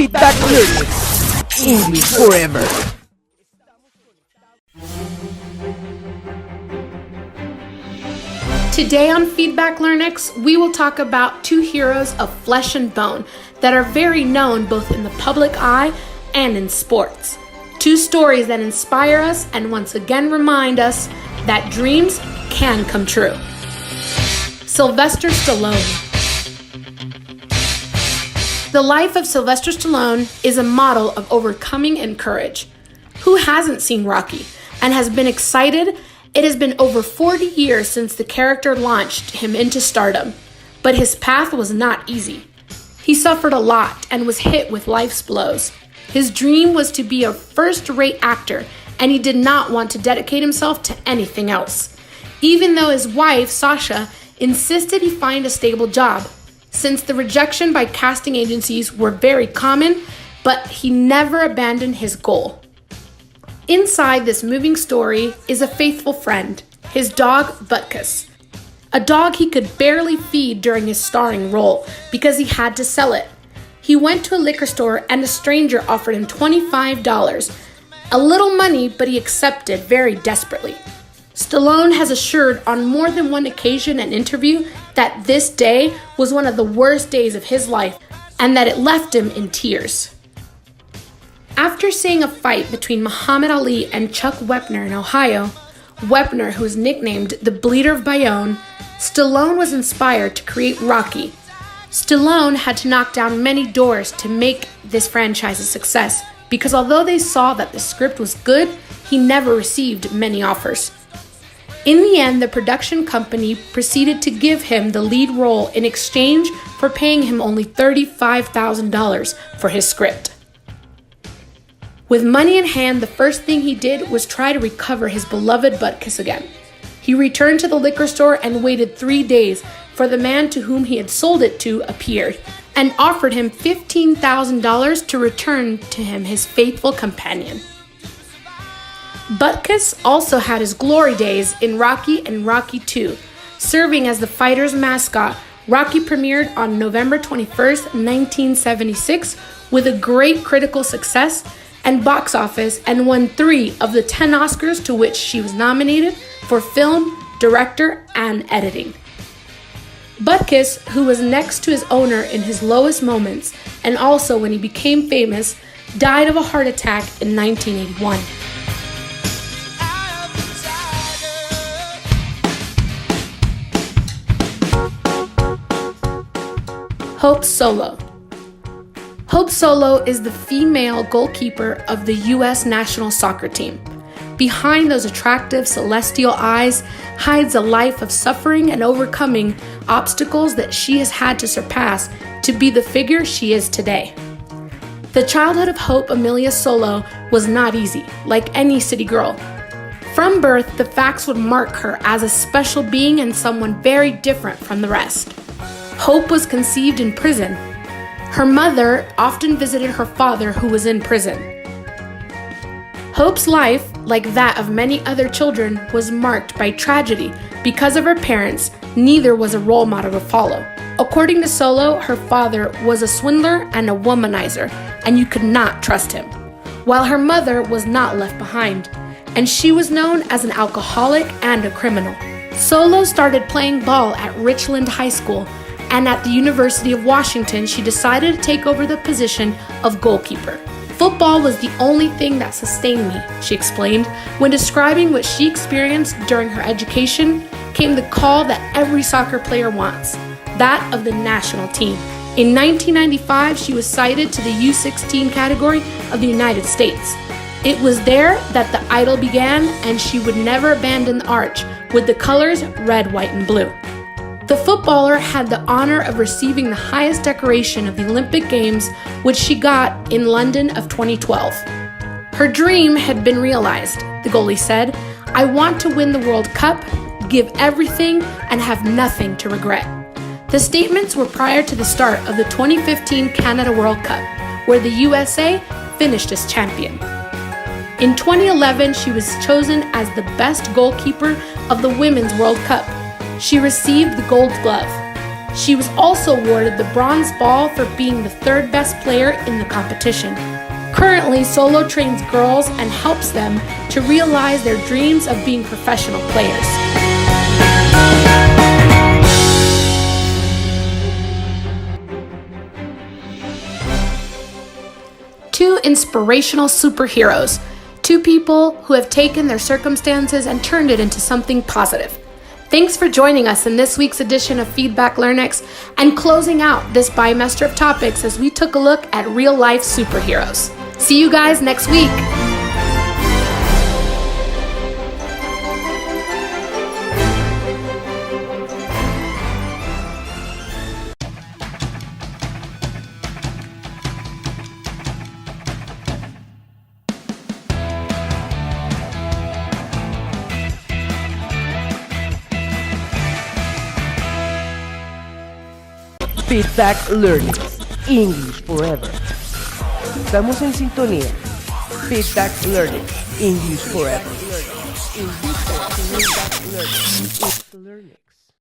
Feedback Learnex. English forever. Today on Feedback Learnex, we will talk about two heroes of flesh and bone that are very known both in the public eye and in sports. Two stories that inspire us and once again remind us that dreams can come true. Sylvester Stallone. The life of Sylvester Stallone is a model of overcoming and courage. Who hasn't seen Rocky and has been excited? It has been over 40 years since the character launched him into stardom, but his path was not easy. He suffered a lot and was hit with life's blows. His dream was to be a first-rate actor, and he did not want to dedicate himself to anything else, even though his wife, Sasha, insisted he find a stable job, since the rejection by casting agencies were very common, but he never abandoned his goal. Inside this moving story is a faithful friend, his dog Butkus, a dog he could barely feed during his starring role because he had to sell it. He went to a liquor store and a stranger offered him $25, a little money, but he accepted very desperately. Stallone has assured on more than one occasion and interview that this day was one of the worst days of his life and that it left him in tears. After seeing a fight between Muhammad Ali and Chuck Wepner in Ohio, Wepner, who is nicknamed the Bleeder of Bayonne, Stallone was inspired to create Rocky. Stallone had to knock down many doors to make this franchise a success because although they saw that the script was good, he never received many offers. In the end, the production company proceeded to give him the lead role in exchange for paying him only $35,000 for his script. With money in hand, the first thing he did was try to recover his beloved Butkus again. He returned to the liquor store and waited 3 days for the man to whom he had sold it to appeared and offered him $15,000 to return to him his faithful companion. Butkus also had his glory days in Rocky and Rocky II. Serving as the fighter's mascot, Rocky premiered on November 21st, 1976 with a great critical success and box office and won 3 of the 10 Oscars to which she was nominated for film, director, and editing. Butkus, who was next to his owner in his lowest moments and also when he became famous, died of a heart attack in 1981. Hope Solo. Hope Solo is the female goalkeeper of the U.S. national soccer team. Behind those attractive celestial eyes hides a life of suffering and overcoming obstacles that she has had to surpass to be the figure she is today. The childhood of Hope Amelia Solo was not easy, like any city girl. From birth, the facts would mark her as a special being and someone very different from the rest. Hope was conceived in prison. Her mother often visited her father, who was in prison. Hope's life, like that of many other children, was marked by tragedy. Because of her parents, neither was a role model to follow. According to Solo, her father was a swindler and a womanizer, and you could not trust him, while her mother was not left behind, and she was known as an alcoholic and a criminal. Solo started playing ball at Richland High School, and at the University of Washington, she decided to take over the position of goalkeeper. Football was the only thing that sustained me, she explained. When describing what she experienced during her education, came the call that every soccer player wants, that of the national team. In 1995, she was cited to the U16 category of the United States. It was there that the idol began, and she would never abandon the arch with the colors red, white, and blue. The footballer had the honor of receiving the highest decoration of the Olympic Games, which she got in London of 2012. Her dream had been realized, the goalie said. "I want to win the World Cup, give everything, and have nothing to regret." The statements were prior to the start of the 2015 Canada World Cup, where the USA finished as champion. In 2011, she was chosen as the best goalkeeper of the Women's World Cup. She received the Gold Glove. She was also awarded the bronze ball for being the third best player in the competition. Currently, Solo trains girls and helps them to realize their dreams of being professional players. Two inspirational superheroes. Two people who have taken their circumstances and turned it into something positive. Thanks for joining us in this week's edition of Feedback Learnex and closing out this bimester of topics as we took a look at real-life superheroes. See you guys next week. Feedback Learnex, English Forever. Estamos en sintonía. Feedback Learnex, English Forever. Feedback Learnex.